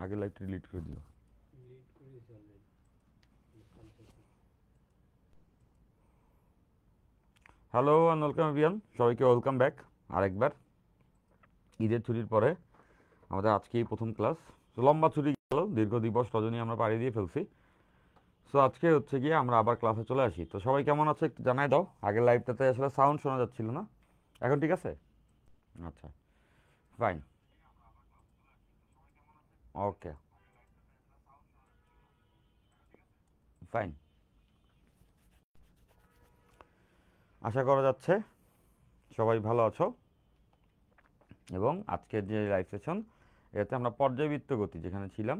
আগের লাইভটা ডিলিট করে দিও। হ্যালো অ্যান্ড ওয়েলকাম এভরিওয়ান, সবাইকে ওয়েলকাম ব্যাক আরেকবার। ঈদের ছুটির পরে আমাদের আজকেই প্রথম ক্লাস। লম্বা ছুটি গেল, দীর্ঘ দিবস রজনী আমরা পাড়ি দিয়ে ফেলছি। সো আজকে হচ্ছে গিয়ে আমরা আবার ক্লাসে চলে আসি। তো সবাই কেমন আছে একটু জানাই দাও। আগের লাইভটাতে আসলে সাউন্ড শোনা যাচ্ছিল না, এখন ঠিক আছে? আচ্ছা, ফাইন, ওকে, ফাইন। আশা করা যাচ্ছে সবাই ভালো আছো এবং আজকের যে লাইভ সেশন এতে আমরা পর্যায়বৃত্ত গতি যেখানে ছিলাম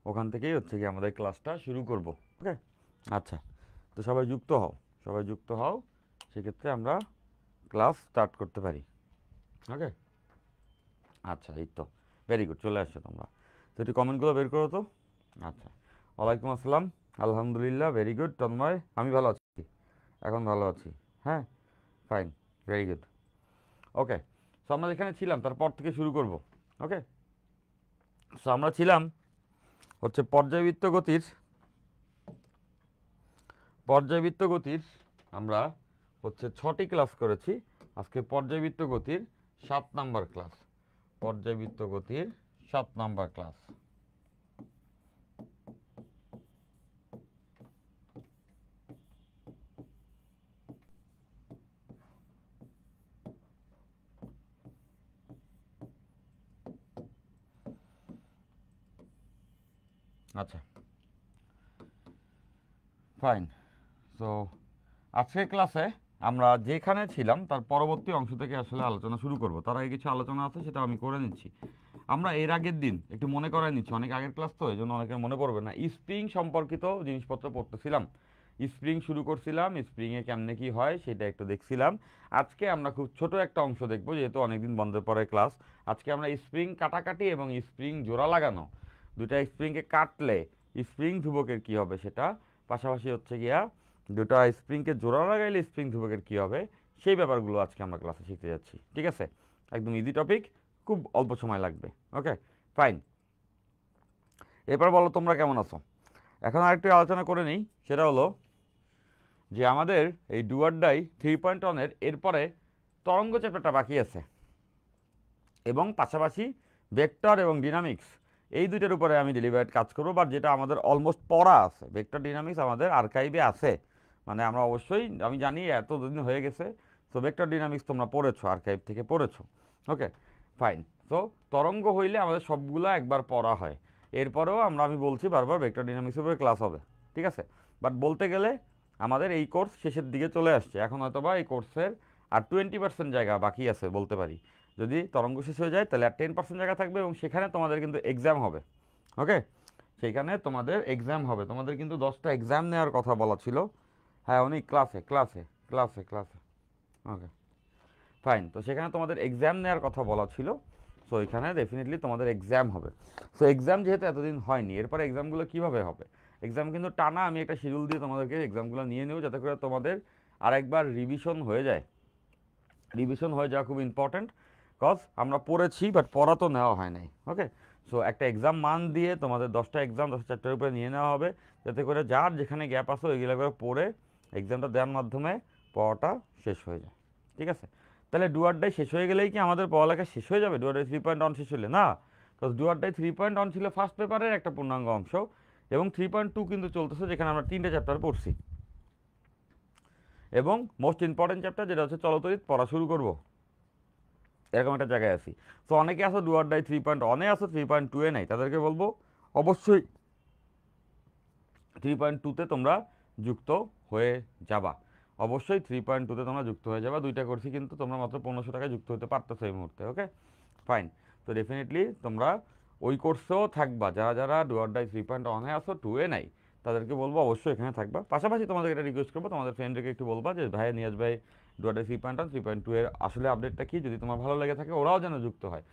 ওখান থেকেই হচ্ছে কি আমাদের ক্লাসটা শুরু করব। ওকে, আচ্ছা, তো সবাই যুক্ত হও, সবাই যুক্ত হও, সেক্ষেত্রে আমরা ক্লাস স্টার্ট করতে পারি। ওকে, আচ্ছা, এই তো ভেরি গুড, চলে আসছো তোমরা। তো একটু কমেন্টগুলো বের করো তো। আচ্ছা, ওয়ালাইকুম আসসালাম, আলহামদুলিল্লাহ, ভেরি গুড তন্ময়, আমি ভালো আছি, এখন ভালো আছি, হ্যাঁ, ফাইন, ভেরি গুড। ওকে, সো আমরা যেখানে ছিলাম তারপর থেকে শুরু করব। ওকে, সো আমরা ছিলাম হচ্ছে পর্যায়বৃত্ত গতির আমরা হচ্ছে 6টি ক্লাস করেছি। আজকে পর্যায়বৃত্ত গতির 7 নাম্বার ক্লাস, পর্যায়বৃত্ত গতির 7 নাম্বার ক্লাস। আচ্ছা, ফাইন। সো আজকের ক্লাসে আমরা যেখানে ছিলাম তার পরবর্তী অংশ থেকে আসলে আলোচনা শুরু করব। তার আগে কিছু আলোচনা আছে, সেটা আমি করে নিচ্ছি। আমরা এর আগের দিন একটু মনে করাই নিচ্ছি, অনেক আগের ক্লাস তো এই জন্য অনেকের মনে পড়বে না, স্প্রিং সম্পর্কিত জিনিসপত্র পড়তেছিলাম। স্প্রিং শুরু করছিলাম, স্প্রিংয়ে কেমনে কি হয় সেটা একটু দেখছিলাম। আজকে আমরা খুব ছোট একটা অংশ দেখবো, যেহেতু অনেকদিন বন্ধের পরে ক্লাস। আজকে আমরা স্প্রিং কাটাকাটি এবং স্প্রিং জোড়া লাগানো, দুটা স্প্রিংকে কাটলে স্প্রিং ধ্রুবকের কি হবে সেটা, পাশাপাশি হচ্ছে গিয়া দুটো স্প্রিংকে জোড়া লাগাইলে স্প্রিং ধ্রুবকের কী হবে, সেই ব্যাপারগুলো আজকে আমরা ক্লাসে শিখতে যাচ্ছি। ঠিক আছে, একদম ইজি টপিক, খুব অল্প সময় লাগবে। ওকে, ফাইন। এরপর বলো তোমরা কেমন আছো। এখন আরেকটু আলোচনা করে নিই, সেটা হলো যে আমাদের এই ডু অর ডাই 3.1-এর এরপরে তরঙ্গ চ্যাপ্টারটা বাকি আছে এবং পাশাপাশি ভেক্টর এবং ডিনামিক্স, এই দুইটার উপরে আমি ডেলিভারেট কাজ করবো। বাট যেটা আমাদের অলমোস্ট পড়া আছে, ভেক্টর ডিনামিক্স আমাদের আর্কাইভে আছে, মানে আমরা অবশ্যই, আমি জানি এতদিন হয়ে গেছে। সো ভেক্টর ডিনামিক্স তোমরা পড়েছো, আর্কাইভ থেকে পড়েছো। ওকে, ফাইন। সো তরঙ্গ হইলে আমাদের সবগুলো একবার পড়া হয়, এরপরেও আমি বলছি বারবার ভেক্টর ডিনামিক্সের উপরে ক্লাস হবে। ঠিক আছে, বাট বলতে গেলে আমাদের এই কোর্স শেষের দিকে চলে আসছে, এখন হয়তো বা এই কোর্সের আর 20% জায়গা বাকি আছে বলতে পারি। যদি তরঙ্গ শেষ হয়ে যায় তাহলে আর 10% জায়গা থাকবে এবং সেখানে তোমাদের কিন্তু এক্সাম হবে। ওকে, সেইখানে তোমাদের এক্সাম হবে, তোমাদের কিন্তু 10টা এক্সাম নেওয়ার কথা বলা ছিল। হ্যাঁ, উনি ক্লাসে ক্লাসে ক্লাসে ক্লাসে ওকে, ফাইন। তো সেখানে তোমাদের এক্সাম নেওয়ার কথা বলা ছিল। সো এখানে ডেফিনেটলি তোমাদের এক্সাম হবে। সো এক্সাম যেহেতু এতদিন হয়নি, এরপরে এক্সামগুলো কীভাবে হবে, এক্সাম কিন্তু টানা আমি একটা শিডিউল দিয়ে তোমাদেরকে এক্সামগুলো নিয়ে নেব, যাতে করে তোমাদের আরেকবার রিভিশন হয়ে যায়। রিভিশন হয়ে যাওয়া খুব ইম্পর্ট্যান্ট, কজ আমরা পড়েছি বাট পড়া তো নেওয়া হয় নাই। ওকে, সো একটা এক্সাম মান দিয়ে তোমাদের 10টা এক্সাম 10 চ্যাপ্টারের উপরে নিয়ে নেওয়া হবে, যাতে করে যার যেখানে গ্যাপ আছে ওইগুলো করে পড়ে এক্সামটা দেওয়ার মাধ্যমে পড়াটা শেষ হয়ে যায়। ঠিক আছে, তাহলে ডু অর ডাই শেষ হয়ে গেলেই কি আমাদের পড়ালেখা শেষ হয়ে যাবে? ডু অর ডাই 3.1 শেষ হলে না, কজ ডু অর ডাই 3.1 ছিল ফার্স্ট পেপারের একটা পূর্ণাঙ্গ অংশ এবং 3.2 কিন্তু চলতেছে, যেখানে আমরা 3টে চ্যাপ্টার পড়ছি এবং মোস্ট ইম্পর্টেন্ট চ্যাপ্টার যেটা হচ্ছে চলতরিৎ পড়া শুরু করব, এরকম একটা জায়গায় আছি। তো অনেকে আসো ডু অর ডাই 3.1-এ আসো, 3.2-এ নাই, তাদেরকে বলবো অবশ্যই 3.2-তে তোমরা যুক্ত হয়ে যাবা, অবশ্যই 3.2-তে তোমরা যুক্ত হয়ে যাবা। দুইটা করছি কিন্তু তোমরা মাত্র 1500 টাকায় যুক্ত হতে পারতেছো এই মুহূর্তে। ওকে, ফাইন। তো ডেফিনেটলি তোমরা ওই কোর্সেও থাকবা, যারা যারা ডু অর ডাই 3.1-এ আসো, 2-এ নাই, তাদেরকে বলবো অবশ্যই এখানে থাকবা। পাশাপাশি তোমাদের এটা রিকোয়েস্ট করবো, তোমাদের ফ্রেন্ডদেরকে একটু বলবা যে ভাই, নিয়াজ ভাই ডু অর ডাই 3.1 3.2-এর আসলে আপডেটটা কি, যদি তোমার ভালো লেগে থাকে ওরাও যেন যুক্ত হয়,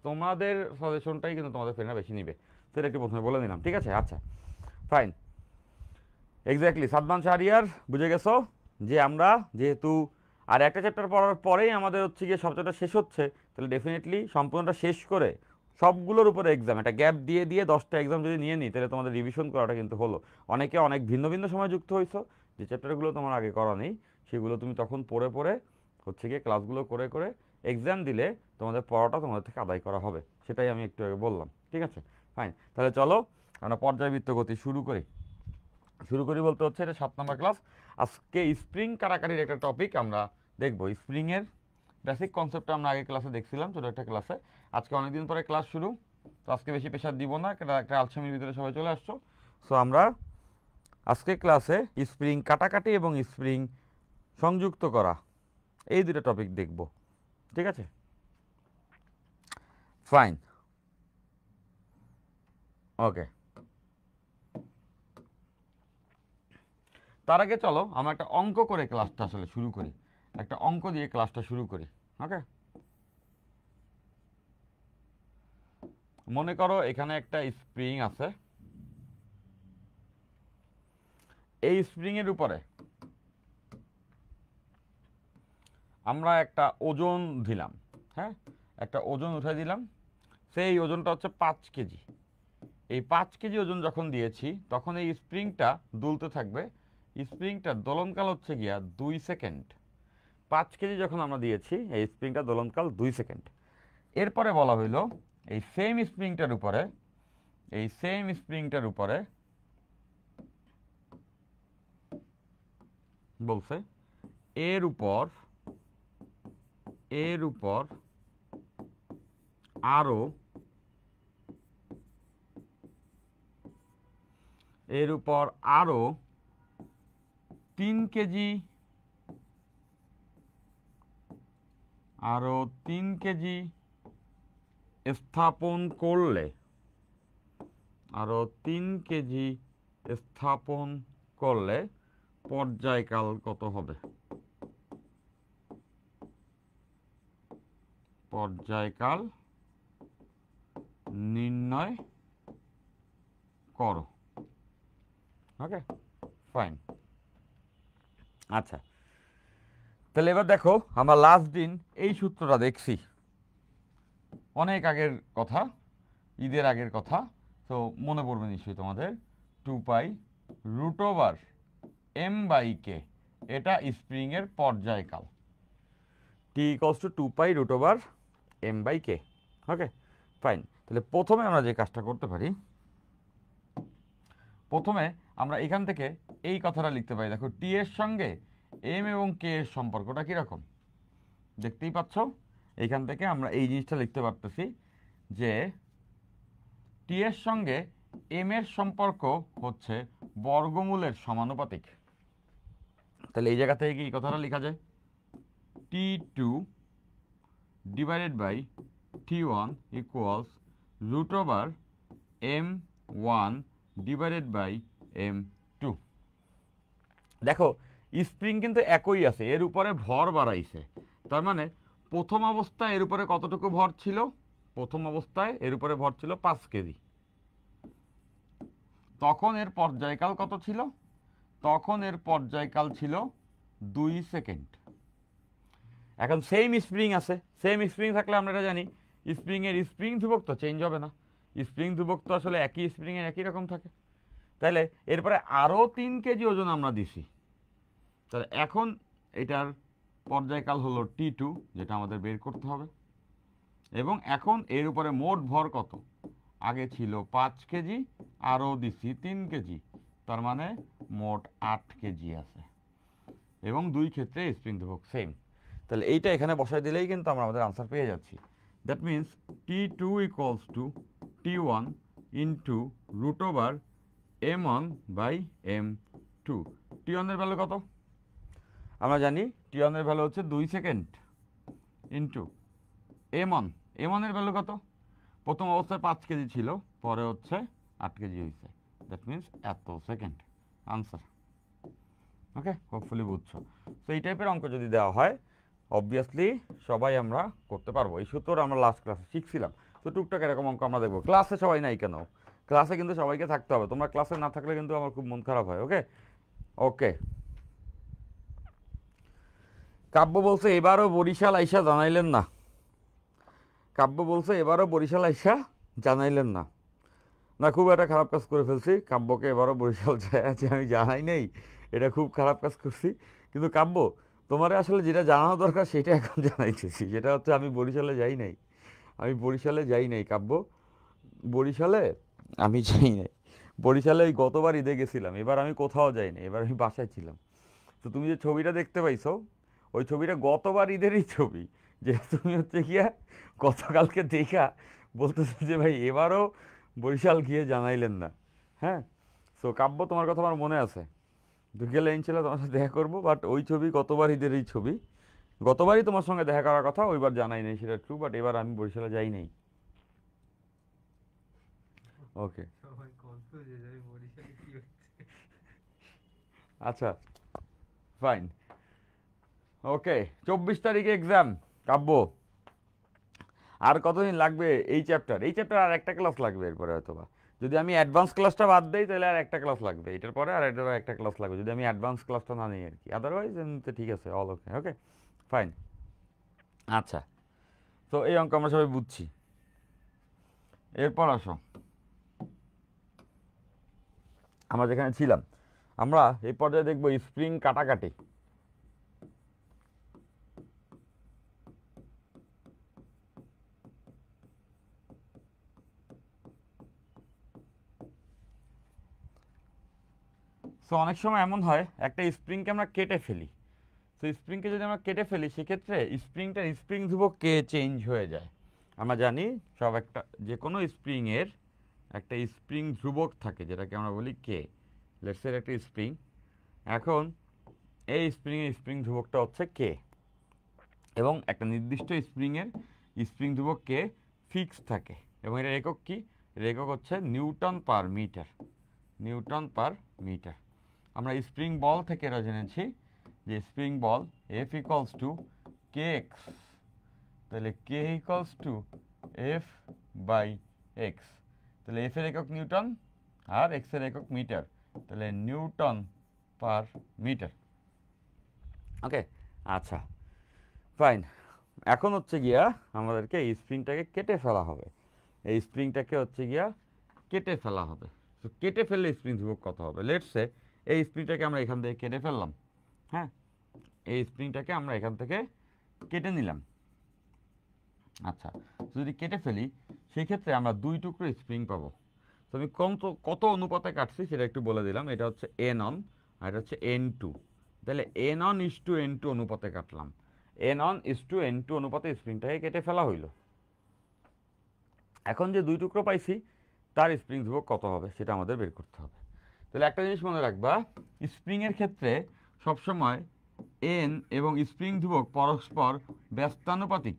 তোমাদের সাজেশনটাই কিন্তু তোমাদের ফ্রেন্ডরা বেশি নিবে, সেটা একটু প্রথমে বলে নিলাম। ঠিক আছে, আচ্ছা, ফাইন। এক্স্যাক্টলি, সাদমান শাহরিয়ার, বুঝে গেছো যে আমরা যেহেতু আর একটা চ্যাপ্টার পড়ার পরেই আমাদের হচ্ছে গিয়ে সব চ্যাপ্টার শেষ হচ্ছে, তাহলে ডেফিনেটলি সম্পূর্ণটা শেষ করে সবগুলোর উপরে এক্সাম, একটা গ্যাপ দিয়ে দিয়ে 10টা এক্সাম যদি নিয়ে নিই তাহলে তোমাদের রিভিশন করাটা কিন্তু হলো। অনেকে অনেক ভিন্ন ভিন্ন সময় যুক্ত হয়েছো, যে চ্যাপ্টারগুলো তোমার আগে করা নেই সেগুলো তুমি তখন পড়ে পড়ে হচ্ছে গিয়ে ক্লাসগুলো করে করে এক্সাম দিলে তোমাদের পড়াটা তোমাদের থেকে আদায় করা হবে, সেটাই আমি একটু আগে বললাম। ঠিক আছে, ফাইন। তাহলে চলো আমরা পর্যায়বৃত্ত গতি শুরু করি। শুরু করি বলতে হচ্ছে এটা 7 নম্বর ক্লাস। আজকে স্প্রিং কাটাকাটির একটা টপিক আমরা দেখবো। স্প্রিংয়ের বেসিক কনসেপ্টটা আমরা আগে ক্লাসে দেখছিলাম ছোটো একটা ক্লাসে। আজকে অনেকদিন পরে ক্লাস শুরু, তো আজকে বেশি প্রেশার দিব না, একটা আলসেমির ভিতরে সবাই চলে আসছো। সো আমরা আজকে ক্লাসে স্প্রিং কাটাকাটি এবং স্প্রিং সংযুক্ত করা এই দুটো টপিক দেখব। ঠিক আছে, ফাইন, ওকে। তার আগে চলো আমরা একটা অঙ্ক করে ক্লাসটা আসলে শুরু করি, একটা অঙ্ক দিয়ে ক্লাসটা শুরু করি। ওকে, মনে করো এখানে একটা স্প্রিং আছে, এই স্প্রিং এর উপরে আমরা একটা ওজন দিলাম। হ্যাঁ, একটা ওজন উঠাই দিলাম, সেই ওজনটা হচ্ছে 5 কেজি। এই 5 কেজি ওজন যখন দিয়েছি তখন এই স্প্রিংটা দুলতে থাকবে। স্প্রিংটা দোলনকাল হচ্ছে গিয়া 2 সেকেন্ড। 5 কেজি যখন আমরা দিয়েছি এই স্প্রিংটা দোলনকাল 2 সেকেন্ড। এরপরে বলা হইল এই সেম স্প্রিংটার উপরে, এই সেম স্প্রিংটার উপরে বলছে এর উপর আরো এর উপর আরো 3 কেজি স্থাপন করলে, আরো 3 কেজি স্থাপন করলে পর্যায়কাল কত হবে? পর্যায়কাল নির্ণয় করো। ওকে, ফাইন। আচ্ছা, তাহলে এবার দেখো আমরা লাস্ট দিন এই সূত্রটা দেখছি, অনেক আগের কথা, ঈদের আগের কথা। তো মনে পড়বে নিশ্চয়ই তোমাদের, 2π√m/k, এটা স্প্রিংয়ের পর্যায়কাল। t = 2π√m/k। ওকে, ফাইন। তাহলে প্রথমে আমরা যে কাজটা করতে পারি, প্রথমে আমরা এখান থেকে এই কথাটা লিখতে পারি। দেখো টি এর সঙ্গে এম এবং কে এর সম্পর্কটা কীরকম দেখতেই পাচ্ছ। এইখান থেকে আমরা এই জিনিসটা লিখতে পারতেছি যে টি এর সঙ্গে এম এর সম্পর্ক হচ্ছে বর্গমূলের সমানুপাতিক। তাহলে এই জায়গা থেকে কি কথাটা লেখা যায়? T2 / T1 = √m1 / m2। দেখো স্প্রিং কিন্তু একই আছে, এর উপরে ভর বাড়াইছে। তার মানে প্রথম অবস্থায় এর উপরে কতটুকু ভর ছিল? প্রথম অবস্থায় এর উপরে ভর ছিল 5 কেজি। তখন এর পর্যায়কাল কত ছিল? তখন এর পর্যায়কাল ছিল 2 সেকেন্ড। এখন সেম স্প্রিং আছে, সেম স্প্রিং থাকলে আমরা এটা জানি স্প্রিংয়ের স্প্রিং ধ্রুবক তো চেঞ্জ হবে না। স্প্রিং ধ্রুবক তো আসলে একই স্প্রিংয়ের একই রকম থাকে। তাহলে এরপরে আরও 3 কেজি ওজন আমরা দিছি। তাহলে এখন এটার পর্যায়কাল হলো T2, যেটা আমাদের বের করতে হবে। এবং এখন এর উপরে মোট ভর কত? আগে ছিল 5 কেজি, আরও দিছি 3 কেজি, তার মানে মোট 8 কেজি আছে। এবং দুই ক্ষেত্রে স্প্রিং ধ্রুবক সেম। তাহলে এইটা এখানে বসাই দিলেই কিন্তু আমরা আমাদের আনসার পেয়ে যাচ্ছি। That means T2 = T1 × √m1/m2। T1 এর ভ্যালু কত? আমরা জানি T1 এর ভ্যালু হচ্ছে 2 সেকেন্ড ইন্টু m1। m1 এর ভ্যালু কত? প্রথম অবস্থায় 5 কেজি ছিল, পরে হচ্ছে 8 কেজি হয়েছে। দ্যাট মিন্স এত সেকেন্ড আনসার। ওকে, হোপফুলি বুঝছো। তো এই টাইপের অঙ্ক যদি দেওয়া হয় অবভিয়াসলি সবাই আমরা করতে পারবো। এই সূত্র আমরা লাস্ট ক্লাসে শিখছিলাম। তো টুকটাক এরকম অঙ্ক আমরা দেখবো। ক্লাসে সবাই নাই কেন? ক্লাসে কিন্তু সবাইকে থাকতে হবে। তোমরা ক্লাসে না থাকলে কিন্তু আমার খুব মন খারাপ হয়। ওকে ওকে, কাব্য বলছে এবারও বরিশাল আইসা জানাইলেন না। কাব্য বলছে এবারও বরিশাল আইসা জানাইলেন না। না, খুব একটা খারাপ কাজ করে ফেলছি, কাব্যকে এবারও বরিশাল আছে আমি জানাই নেই, এটা খুব খারাপ কাজ করছি। কিন্তু কাব্য, তোমার আসলে যেটা জানানো দরকার সেটা এখন জানাইতেছি, যেটা হচ্ছে আমি বরিশালে যাই নাই। আমি বরিশালে যাই নাই কাব্য, বরিশালে আমি যাই নাই। বরিশালে ওই গতবার ঈদে গেছিলাম, এবার আমি কোথাও যাই নাই, এবার আমি বাসায় ছিলাম। তো তুমি যে ছবিটা দেখতে পাইছো, ওই ছবিটা গতবার ঈদেরই ছবি, যে তুমি হচ্ছে গিয়া গতকালকে দেখা বলতেছো যে ভাই এবারও বরিশাল গিয়ে জানাইলেন না। হ্যাঁ, সো কাব্য তোমার কথা আমার মনে আছে, গেলে ইনশাল্লাহ তোমার সাথে দেখা করবো, বাট ওই ছবি গতবার ঈদেরই ছবি, গতবারই তোমার সঙ্গে দেখা করার কথা, ওইবার জানাই নাই সেটা ট্রু, বাট এবার আমি বরিশালে যাই নাই। ওকে, আচ্ছা, ফাইন। ওকে, 24 তারিখে এক্সাম কাব্য। আর কতদিন লাগবে এই চ্যাপ্টার? এই চ্যাপ্টার আর একটা ক্লাস লাগবে এরপরে হয়তোবা, যদি আমি অ্যাডভান্স ক্লাসটা বাদ দিই তাহলে আর একটা ক্লাস লাগবে, এটার পরে আর একটা ক্লাস লাগবে যদি আমি অ্যাডভান্স ক্লাসটা না নিই আর কি, আদারওয়াইজ এমনিতে ঠিক আছে, অল ওকে। ওকে, ফাইন। আচ্ছা, তো এই অঙ্ক আমরা সবাই বুঝছি। এরপর আসো, আমরা যেখানে ছিলাম, আমরা এই পর্যায়ে দেখবো স্প্রিং কাটাকাটি। সো অনেক সময় এমন হয় একটা স্প্রিংকে আমরা কেটে ফেলি, তো স্প্রিংকে যদি আমরা কেটে ফেলি সেক্ষেত্রে স্প্রিংটার স্প্রিং ধ্রুবক কে চেঞ্জ হয়ে যায়। আমরা জানি সব একটা যে কোনো স্প্রিংয়ের একটা স্প্রিং ধ্রুবক থাকে যেটাকে আমরা বলি কে। লেটসের একটা স্প্রিং, এখন এই স্প্রিংয়ের স্প্রিং ধ্রুবকটা হচ্ছে কে, এবং একটা নির্দিষ্ট স্প্রিংয়ের স্প্রিং ধ্রুবক কে ফিক্স থাকে, এবং এটার একক কি? এর একক হচ্ছে newton per metre, newton per metre. আমরা স্প্রিং বল থেকে এটা জেনেছি যে স্প্রিং বল F equals to K x, তাহলে k equals to F by x, তাহলে এফ এর একক নিউটন আর এক্স এর একক মিটার, তাহলে নিউটন পার মিটার। ওকে, আচ্ছা, ফাইন। এখন হচ্ছে গিয়া আমাদেরকে এই স্প্রিংটাকে কেটে ফেলা হবে, এই স্প্রিংটাকে হচ্ছে গিয়া কেটে ফেলা হবে। তো কেটে ফেললে স্প্রিং ধ্রুবক কত হবে? লেটস সে এই স্প্রিংটাকে আমরা এখান থেকে কেটে ফেললাম। হ্যাঁ, এই স্প্রিংটাকে আমরা এখান থেকে কেটে নিলাম। আচ্ছা, যদি কেটে ফেলি সেই ক্ষেত্রে আমরা দুই টুকরো স্প্রিং পাবো। তো আমি কত অনুপাতে কাটছি সেটা একটু বলে দিলাম, এটা হচ্ছে এন অন আর এটা হচ্ছে এন টু, তাহলে N one is to N two অনুপাতে কাটলাম, N one is to N two অনুপাতে স্প্রিংটাকে কেটে ফেলা হইল। এখন যে দুই টুকরো পাইছি তার স্প্রিং ধ্রুবক কত হবে সেটা আমাদের বের করতে হবে। তাহলে একটা জিনিস মনে রাখবা, স্প্রিংয়ের ক্ষেত্রে সবসময় এন এবং স্প্রিং ধ্রুবক পরস্পর ব্যস্তানুপাতিক।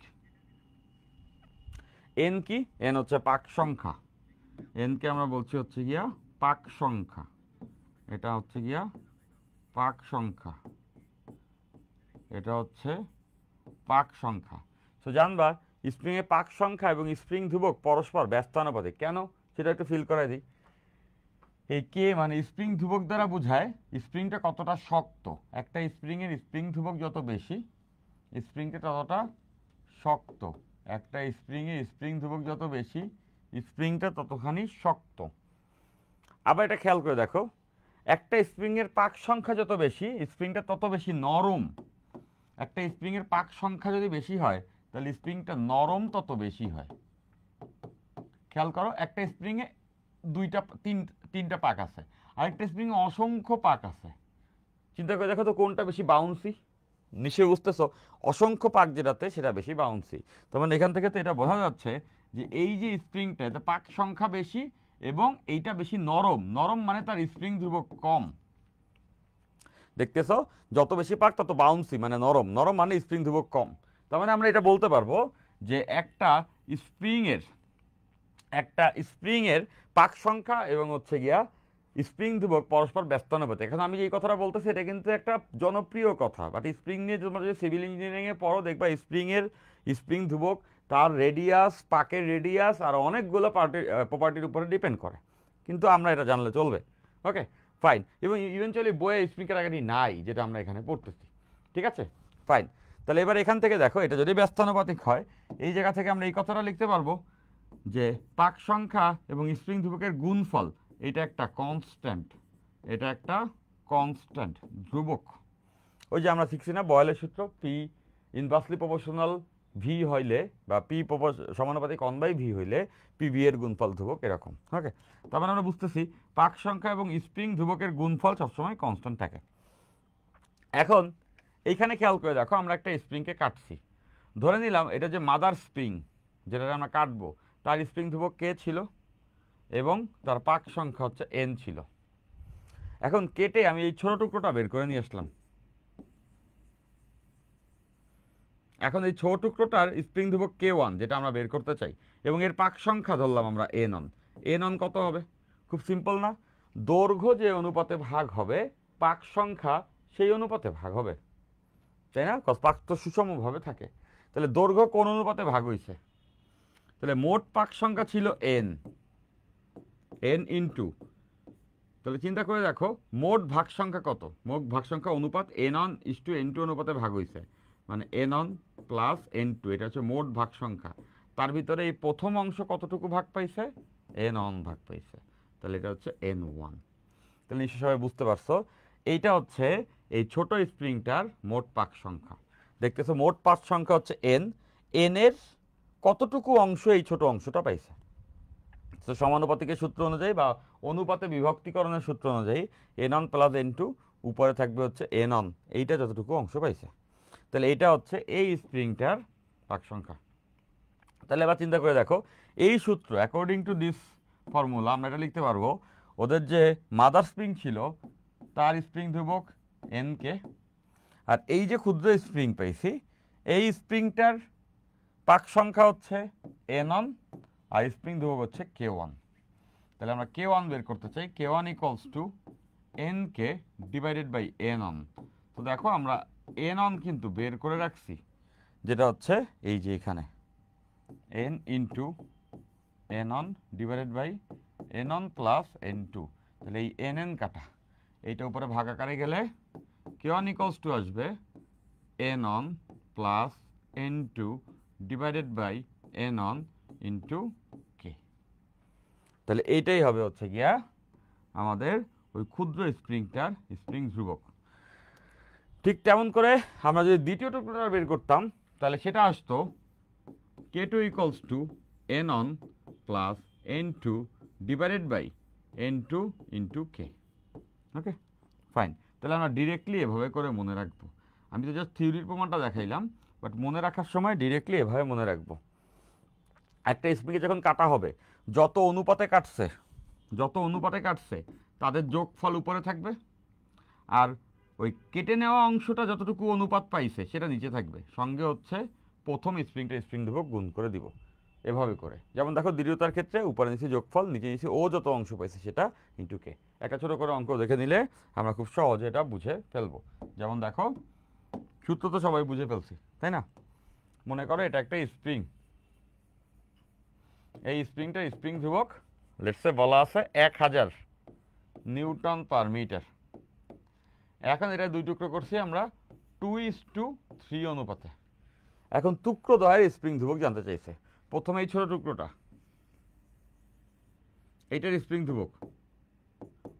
এন কি? এন হচ্ছে পাক সংখ্যা, এনকে আমরা বলছি হচ্ছে গিয়া পাক সংখ্যা, এটা হচ্ছে গিয়া পাক সংখ্যা, এটা হচ্ছে পাক সংখ্যা। তো জানবা স্প্রিংয়ের পাক সংখ্যা এবং স্প্রিং ধ্রুবক পরস্পর ব্যস্তানুপাতিক কেন সেটা একটু ফিল করাই দিই। এই কে মানে স্প্রিং ধ্রুবক দ্বারা বোঝায় স্প্রিংটা কতটা শক্ত, একটা স্প্রিংয়ের স্প্রিং ধ্রুবক যত বেশি স্প্রিংটা ততটা শক্ত, একটা স্প্রিংয়ের স্প্রিং ধ্রুবক যত বেশি স্প্রিংটা ততখানি শক্ত। আবার এটা খেয়াল করে দেখো, একটা স্প্রিংয়ের পাক সংখ্যা যত বেশি স্প্রিংটা তত বেশি নরম, একটা স্প্রিংয়ের পাক সংখ্যা যদি বেশি হয় তাহলে স্প্রিংটা নরম তত বেশি হয়। খেয়াল করো, একটা স্প্রিংয়ে তিনটা পাক আছে, আরেকটা স্প্রিংয়ে অসংখ্য পাক আছে, চিন্তা করে দেখো তো কোনটা বেশি বাউন্সি? নিশ্চয়ই বুঝতেছো, অসংখ্য পাক যেটাতে সেটা বেশি বাউন্সি। তার মানে এখান থেকে তো এটা বোঝা যাচ্ছে যে এই যে স্প্রিংটা এতে পাক সংখ্যা বেশি এবং এইটা বেশি নরম, নরম মানে তার স্প্রিং ধ্রুবক কম। দেখতেছো, যত বেশি পাক তত বাউন্সি মানে নরম, নরম মানে স্প্রিং ধ্রুবক কম। তার মানে আমরা এটা বলতে পারবো যে একটা স্প্রিংয়ের পাক সংখ্যা এবং হচ্ছে গিয়া স্প্রিং ধ্রুবক পরস্পর ব্যস্তানুপাতিক। এখন আমি যে কথাটা বলতেছি এটা কিন্তু একটা জনপ্রিয় কথা, বাট স্প্রিং নিয়ে তোমরা যদি সিভিল ইঞ্জিনিয়ারিংয়ে পড়ো দেখবা স্প্রিং ধ্রুবক তার রেডিয়াস, পাকের রেডিয়াস আর অনেকগুলো প্রপার্টির উপরে ডিপেন্ড করে, কিন্তু আমরা এটা জানলে চলবে। ওকে, ফাইন। এবং ইভেনচুয়ালি বইয়ে স্প্রিং কাটাকাটি নাই যেটা আমরা এখানে পড়তেছি, ঠিক আছে, ফাইন। তাহলে এবার এখান থেকে দেখো এটা যদি ব্যস্তানুপাতিক হয় এই জায়গা থেকে আমরা এই কথাটা লিখতে পারবো যে পাক সংখ্যা এবং স্প্রিং ধ্রুবকের গুণফল এটা একটা কনস্ট্যান্ট, এটা একটা কনস্ট্যান্ট ধ্রুবক। ওই যে আমরা শিখছি না বয়েলের সূত্র, পি ইনভার্সলি প্রপোর্শনাল ভি হইলে বা পি সমানুপাতিক 1/v হইলে পি ভি এর গুণফল ধ্রুবক এরকম। ওকে, তার মানে আমরা বুঝতেছি পাক সংখ্যা এবং স্প্রিং ধ্রুবকের গুণফল সবসময় কনস্ট্যান্ট থাকে। এখন এইখানে খেয়াল করে দেখো, আমরা একটা স্প্রিংকে কাটছি, ধরে নিলাম এটা যে মাদার স্প্রিং যেটা আমরা কাটবো তার স্প্রিং ধ্রুবক কে ছিল এবং তার পাক সংখ্যা হচ্ছে এন ছিল। এখন কেটে আমি এই ছোট টুকরোটা বের করে নিয়ে আসলাম। এখন এই ছোট টুকরোটার স্প্রিং ধ্রুবক K1 যেটা আমরা বের করতে চাই এবং এর পাক সংখ্যা ধরলাম আমরা এ নন। এ নন কত হবে? খুব সিম্পল না, দৈর্ঘ্য যে অনুপাতে ভাগ হবে পাক সংখ্যা সেই অনুপাতে ভাগ হবে, তাই না? পাক তো সুষমভাবে থাকে। তাহলে দৈর্ঘ্য কোন অনুপাতে ভাগ হইছে? তাহলে মোট পাক সংখ্যা ছিল এন, এন ইন্টু, তাহলে চিন্তা করে দেখো মোট ভাগ সংখ্যা কত? মোট ভাগ সংখ্যা অনুপাত N one is to N two অনুপাতে ভাগ হইছে, মানে N one plus N two, এটা হচ্ছে মোট ভাগ সংখ্যা। তার ভিতরে এই প্রথম অংশ কতটুকু ভাগ পাইছে? এন অন ভাগ পাইছে, তাহলে এটা হচ্ছে এন ওয়ান। তাহলে নিশ্চয় সবাই বুঝতে পারছো এইটা হচ্ছে এই ছোট স্প্রিংটার মোট পাক সংখ্যা। দেখতেছো মোট পাক সংখ্যা হচ্ছে এন, এন এর কতটুকু অংশ এই ছোট অংশটা পাইছে। তো সমানুপাতিকের সূত্র অনুযায়ী বা অনুপাতে বিভক্তিকরণের সূত্র অনুযায়ী N one plus N two, উপরে থাকবে হচ্ছে এন অন, এইটা যতটুকু অংশ পাইছে। তাহলে এটা হচ্ছে এই স্প্রিংটার পাক সংখ্যা। তাহলে এবার চিন্তা করে দেখো এই সূত্র অ্যাকর্ডিং টু দিস ফর্মুলা আমরা এটা লিখতে পারবো ওদের যে মাদার স্প্রিং ছিল তার স্প্রিং ধ্রুবক এন কে, আর এই যে ক্ষুদ্র স্প্রিং পাইছি এই স্প্রিংটার পাক সংখ্যা হচ্ছে এন অন আর স্প্রিং ধ্রুবক হচ্ছে K1। তাহলে আমরা K1 বের করতে চাই, K1 equals to N K divided by N one. তো দেখো আমরা এন অন কিন্তু বের করে রাখছি, যেটা হচ্ছে এই যে এখানে N into N one divided by N one plus N two. তাহলে এই এন এন কাটা, এইটা উপরে ভাগ আকারে গেলে K1 ইকুয়ালস টু আসবে n one plus N two divided by N one into k. তাহলে এইটাই হবে হচ্ছে গিয়া আমাদের ওই ক্ষুদ্র স্প্রিংটার স্প্রিং ধ্রুবক। ঠিক তেমন করে আমরা যদি দ্বিতীয় টুকরোটা বের করতাম তাহলে সেটা আসতো K2 equals to N one plus N two divided by N two into K. Okay fine, তাহলে আমরা ডিরেক্টলি এভাবে করে মনে রাখবো। আমি তো জাস্ট থিওরির প্রমাণটা দেখাইলাম, বাট মনে রাখার সময় ডিরেক্টলি এভাবে মনে রাখবো। একটা স্প্রিংয়ে যখন কাটা হবে যত অনুপাতে কাটছে তাদের যোগফল উপরে থাকবে, আর ওই কেটে নেওয়া অংশটা যতটুকু অনুপাত পাইছে সেটা নিচে থাকবে, সঙ্গে হচ্ছে প্রথম স্প্রিংটা স্প্রিং ধ্রুবক গুণ করে দিব এভাবে করে। যেমন দেখো দ্বিতীয়তার ক্ষেত্রে উপরে নিচে যোগফল, নিচে নিচে ও যত অংশ পাইছে সেটা ইন্টু কে। একটা ছোটো করে অঙ্ক দেখে নিলে আমরা খুব সহজে এটা বুঝে ফেলবো। যেমন দেখো সূত্র তো সবাই বুঝে ফেলছি, তাই না? মনে করো এটা একটা স্প্রিং, এই স্প্রিংটা স্প্রিং ধ্রুবক লেটসে বলা আছে 1000 নিউটন পার মিটার। এখন এটা দুই টুকরো করছি আমরা 2:3 অনুপাতে। এখন টুকরো দ্বয়ের স্প্রিং ধ্রুবক জানতে চাইছে। প্রথমে এই ছোট টুকরোটা, এইটার স্প্রিং ধ্রুবক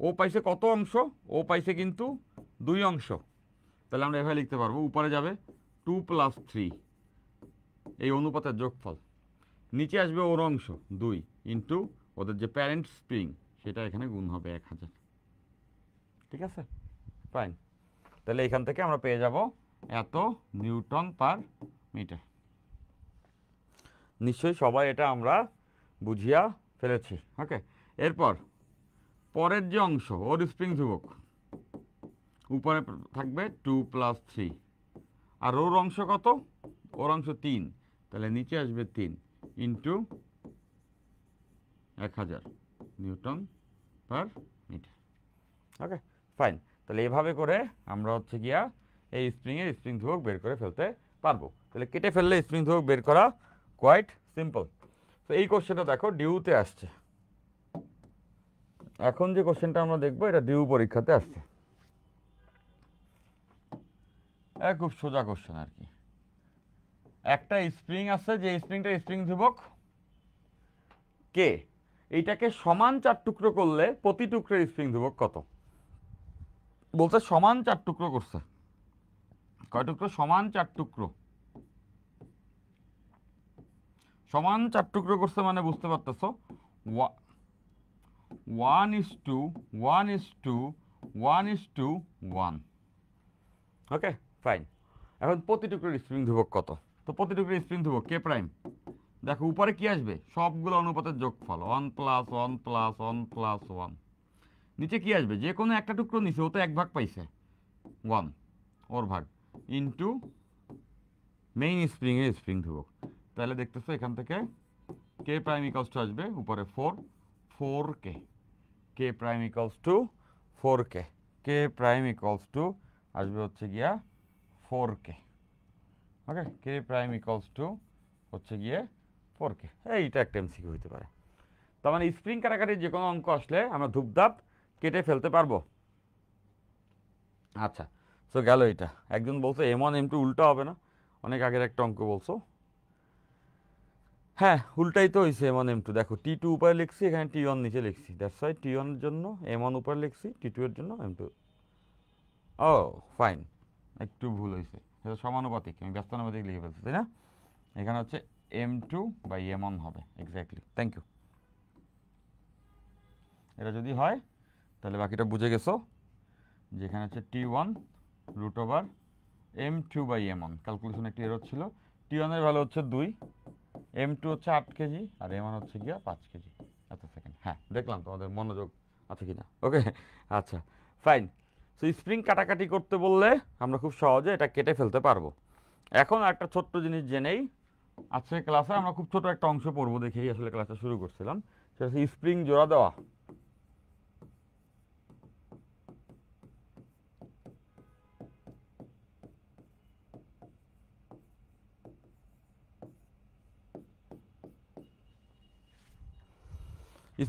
ও পাইছে কত অংশ? ও পাইছে কিন্তু 2 অংশ। তাহলে আমরা এভাবে লিখতে পারবো, উপরে যাবে 2 + 3 এই অনুপাতের যোগফল, নিচে আসবে ওর অংশ 2 ইন্টু ওদের যে প্যারেন্ট স্প্রিং সেটা এখানে গুণ হবে 1000। ঠিক আছে ফাইন, তাহলে এখান থেকে আমরা পেয়ে যাব এত নিউটন পার মিটার। নিশ্চয়ই সবাই এটা আমরা বুঝিয়া ফেলেছি। ওকে, এরপর পরের যে অংশ ওর স্প্রিং ধ্রুবক উপরে থাকবে 2 + 3, আর ওর অংশ কত? ওর অংশ 3, তাহলে নিচে আসবে 3 into 1000 newton per metre. Okay fine, তাহলে এভাবে করে আমরা হচ্ছে গিয়া এই স্প্রিংয়ের স্প্রিং ধ্রুবক বের করে ফেলতে পারবো। তাহলে কেটে ফেললে স্প্রিং ধ্রুবক বের করা কোয়াইট সিম্পল। তো এই কোশ্চেনটা দেখো ডিউতে আসছে। এখন যে কোশ্চেনটা আমরা দেখবো এটা ডিউ পরীক্ষাতে আসছে। খুব সোজা কোশ্চেন আর কি। একটা স্প্রিং আছে, যে স্প্রিংটা স্প্রিং ধ্রুবক কে, এইটাকে সমান 4 টুকরো করলে প্রতি টুকরোর স্প্রিং ধ্রুবক কত? বলছে সমান 4 টুকরো করছে। কয় টুকরো? সমান 4 টুকরো। সমান 4 টুকরো করছে মানে বুঝতে পারতেছো 1:1:1:1। Okay fine. এখন প্রতি টুকরোর স্প্রিং ধ্রুবক কত? তো প্রতি টুকরোর স্প্রিং ধ্রুবক কে প্রাইম। দেখো উপরে কি আসবে? সবগুলো অনুপাতের যোগফল 1 + 1 + 1 + 1। নিচে কি আসবে? যে কোনো একটা টুকরো নিচে, ও তো 1 ভাগ পাইছে 1 ওর ভাগ ইন্টু মেইন স্প্রিং এর স্প্রিং ধ্রুবক। তাহলে দেখতেছো এখান থেকে কে প্রাইম ইকুয়ালস টু আসবে উপরে 4k। K prime equals to 4k। K prime equals to আসবে হচ্ছে গিয়া 4k। Okay, K prime equals to হচ্ছে গিয়ে 4k। এইটা একটা এমসিকিউ হইতে পারে। তার মানে স্প্রিং কাটাকাটির যে কোনো অঙ্ক আসলে আমরা ধূপধাপ কেটে ফেলতে পারবো। আচ্ছা, তো গেল এটা। একজন বলছে M1 M2 উল্টা হবে না, অনেক আগের একটা অঙ্ক বলছো। হ্যাঁ উল্টাই তো হয়েছে M1 M2। দেখো T2 উপরে লিখছি, এখানে T1 নিচে লিখছি, দ্যাটস ওয়াই T1 এর জন্য M1 উপরে লিখছি, T2 এর জন্য M2। ও ফাইন, একটু ভুল হয়েছে, এটা সমানুপাতিক, আমি ব্যস্তানুপাতিক লিখে ফেলছি তাই না। এখানে হচ্ছে M2/M1 হবে এক্স্যাক্টলি। Thank you. এটা যদি হয় তাহলে বাকিটা বুঝে গেছো। যেখানে হচ্ছে T1√M2/M1। ক্যালকুলেশন একটু এরর ছিল। T1 এর ভ্যালু হচ্ছে 2, M2 হচ্ছে 8 কেজি, আর M1 হচ্ছে গিয়া 5 কেজি। আচ্ছা সেকেন্ড, হ্যাঁ দেখলাম তোমাদের মনোযোগ আছে কিনা। ওকে আচ্ছা ফাইন। সো স্প্রিং কাটাকাটি করতে বললে আমরা খুব সহজে এটা কেটে ফেলতে পারবো। এখন একটা ছোট্ট জিনিস জেনেই, আজকে ক্লাসে আমরা খুব ছোট একটা অংশ পড়বো, দেখেই আসলে ক্লাসটা শুরু করছিলাম, সেটা হচ্ছে স্প্রিং জোড়া দেওয়া।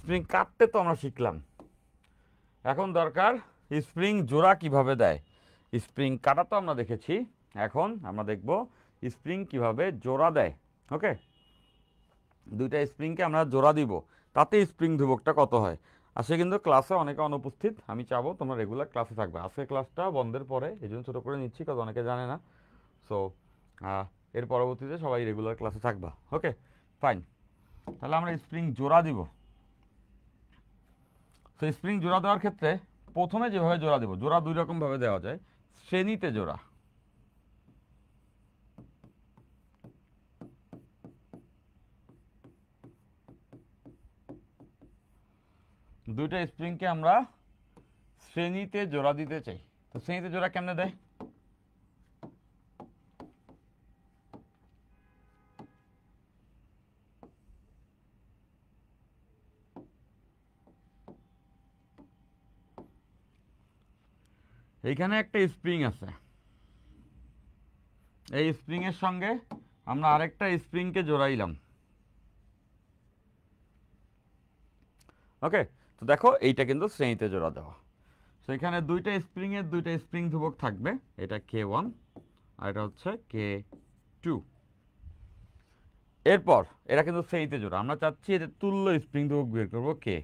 স্প্রিং কাটতে তো আমরা শিখলাম, এখন দরকার স্প্রিং জোড়া কিভাবে দেয়। স্প্রিং কাটা তো আমরা দেখেছি, এখন আমরা দেখব স্প্রিং কিভাবে জোড়া দেয়। ওকে, দুইটা স্প্রিংকে আমরা জোড়া দিব, তাতে স্প্রিং ধ্রুবকটা কত হয়। আসে কিন্তু ক্লাসে অনেকে অনুপস্থিত, আমি চাবো তোমরা রেগুলার ক্লাসে থাকবে। আজকে ক্লাসটা বন্ধের পরে এই জন্য ছোটো করে নিচ্ছি, কারণ অনেকে জানে না। সো এর পরবর্তীতে সবাই রেগুলার ক্লাসে থাকবা। ওকে ফাইন, তাহলে আমরা স্প্রিং জোড়া দিব। তো স্প্রিং জোড়া দেওয়ার ক্ষেত্রে প্রথমে যেভাবে জোড়া দেবো, জোড়া দুই রকমভাবে দেওয়া যায়। শ্রেণীতে জোড়া, দুইটা স্প্রিংকে আমরা শ্রেণীতে জোড়া দিতে চাই। তো শ্রেণীতে জোড়া কেমনে দেয়? এইখানে একটা স্প্রিং আছে, এই স্প্রিং এর সঙ্গে আমরা আরেকটা স্প্রিংকে জোড়াইলাম। ওকে, তো দেখো এইটা কিন্তু শ্রেণীতে জোড়া দেওয়া। তো এখানে দুইটা স্প্রিং এর দুইটা স্প্রিং ধ্রুবক থাকবে, এটা K1 আর এটা হচ্ছে K2। এরপর এরা কিন্তু শ্রেণীতে জোড়া, আমরা চাচ্ছি এদের তুল্য স্প্রিং ধ্রুবক বের করবো কে।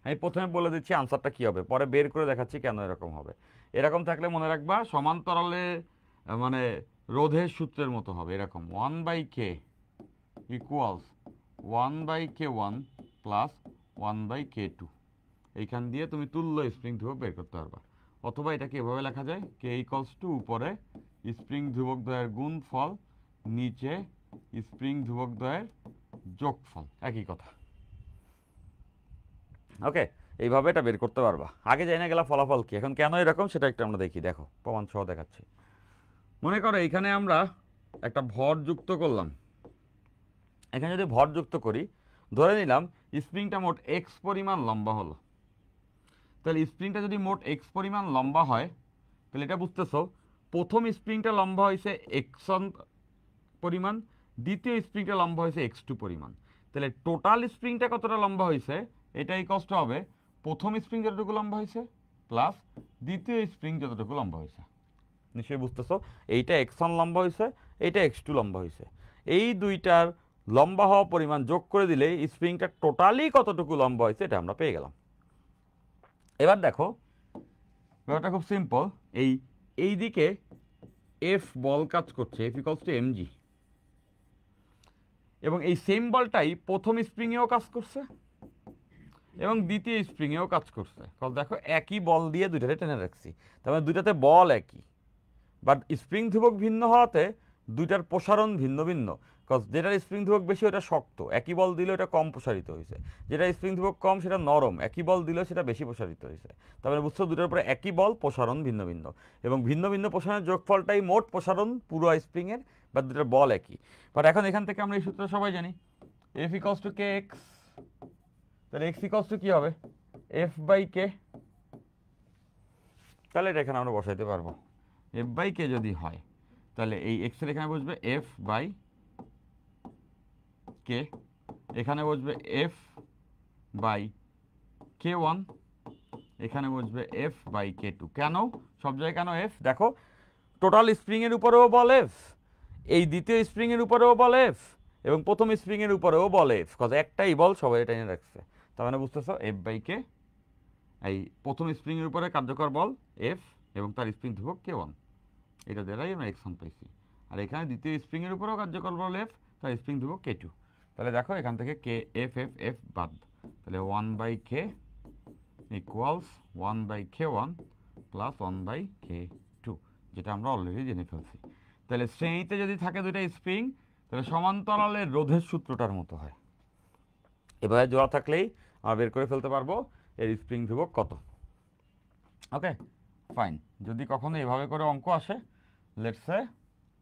আমি প্রথমে বলে দিচ্ছি আনসারটা কি হবে, পরে বের করে দেখাচ্ছি কেন এরকম হবে। এরকম থাকলে মনে রাখবা সমান্তরালে মানে রোধের সূত্রের মতো হবে, এরকম 1/K equals 1/K1 plus 1/K2। এইখান দিয়ে তুমি তুল্য স্প্রিং ধ্রুবক বের করতে পারবা। অথবা এটাকে এভাবে লেখা যায়, K ইকুয়ালস টু উপরে স্প্রিং ধ্রুবক দ্বয়ের গুণফল, নিচে স্প্রিং ধ্রুবক দ্বয়ের যোগফল, একই কথা। ওকে, এইভাবে এটা বের করতে পারবা। আগে যাই না গেলা ফলাফল কি, এখন কেন এরকম সেটা একটু আমরা দেখি। দেখো প্রমাণ সহ দেখাচ্ছি। মনে করো এখানে আমরা একটা ভর যুক্ত করলাম, এখানে যদি ভর যুক্ত করি, ধরে নিলাম স্প্রিংটা মোট এক্স পরিমাণ লম্বা হলো। তাহলে স্প্রিংটা যদি মোট এক্স পরিমাণ লম্বা হয়, তাহলে এটা বুঝতেছো প্রথম স্প্রিংটা লম্বা হয়েছে x1 পরিমাণ, দ্বিতীয় স্প্রিংটা লম্বা হয়েছে x2 পরিমাণ। তাহলে টোটাল স্প্রিংটা কতটা লম্বা হয়েছে, এটাই কষ্ট হবে প্রথম স্প্রিং যতটুকু লম্বা হয়েছে প্লাস দ্বিতীয় স্প্রিং যতটুকু লম্বা হয়েছে। নিশ্চয়ই বুঝতেছো, এইটা x1 লম্বা হয়েছে, এইটা x2 লম্বা হয়েছে। এই দুইটার লম্বা হওয়া পরিমাণ যোগ করে দিলে স্প্রিংটা টোটালি কতটুকু লম্বা হয়েছে এটা আমরা পেয়ে গেলাম। এবার দেখো ব্যাপারটা খুব সিম্পল। এই দিকে এফ বল কাজ করছে, এফ ইকুয়ালস টু mg, এবং এই সেম বলটাই প্রথম স্প্রিংয়েও কাজ করছে এবং দ্বিতীয় স্প্রিংয়েও কাজ করছে। কারণ দেখো একই বল দিয়ে দুইটাতে টেনে রাখছি, তার মানে দুইটাতে বল একই, বাট স্প্রিং ধ্রুবক ভিন্ন হওয়াতে দুইটার প্রসারণ ভিন্ন ভিন্ন। কজ যেটার স্প্রিং ধ্রুবক বেশি ওটা শক্ত, একই বল দিলে ওটা কম প্রসারিত হয়েছে, যেটা স্প্রিং ধ্রুবক কম সেটা নরম, একই বল দিলেও সেটা বেশি প্রসারিত হয়েছে। তারপরে বুঝছো দুটার উপরে একই বল, প্রসারণ ভিন্ন ভিন্ন, এবং ভিন্ন ভিন্ন প্রসারণের যোগফলটাই মোট প্রসারণ পুরো স্প্রিংয়ের, বা দুটার বল একই। বাট এখন এখান থেকে আমরা এই সূত্র সবাই জানি, F equals to K x, তাহলে এক্স ইকলস টু কী হবে, এফ বাই কে। তাহলে এটা এখানে আমরা বসাইতে পারবো, এফ বাই কে যদি হয় তাহলে এই এক্সের এখানে বসবে এফ বাই কে, এখানে বসবে এফ বাই কে ওয়ান, এখানে বসবে এফ বাই কে টু। কেন সব জায়গায় কেন এফ? দেখো টোটাল স্প্রিংয়ের উপরেও বল এফ, এই দ্বিতীয় স্প্রিংয়ের উপরেও বল এফ, এবং প্রথম স্প্রিংয়ের উপরেও বল এফ, কজ একটাই বল সবাই টেনে রাখছে। তার মানে বুঝতেছো এফ বাই কে, এই প্রথম স্প্রিংয়ের উপরে কার্যকর বল এফ এবং তার স্প্রিং ধ্রুবক কে ওয়ান, এটা দ্বারাই আমরা এক্স ওয়ান পাইছি। আর এখানে দ্বিতীয় স্প্রিংয়ের উপরেও কার্যকর বল এফ, তার স্প্রিং ধ্রুবক কে টু। তাহলে দেখো এখান থেকে কে এফ এফ এফ বাদ, তাহলে one by K equals one by K one plus one by K two, যেটা আমরা অলরেডি জেনে ফেলছি। তাহলে শ্রেণীতে যদি থাকে দুইটা স্প্রিং, তাহলে সমান্তরালের রোধের সূত্রটার মতো হয়। এভাবে জোড়া থাকলেই আমরা বের করে ফেলতে পারবো এর স্প্রিং ধ্রুবক কত। Okay fine. যদি কখনো এভাবে করে অঙ্ক আসে, লেটসে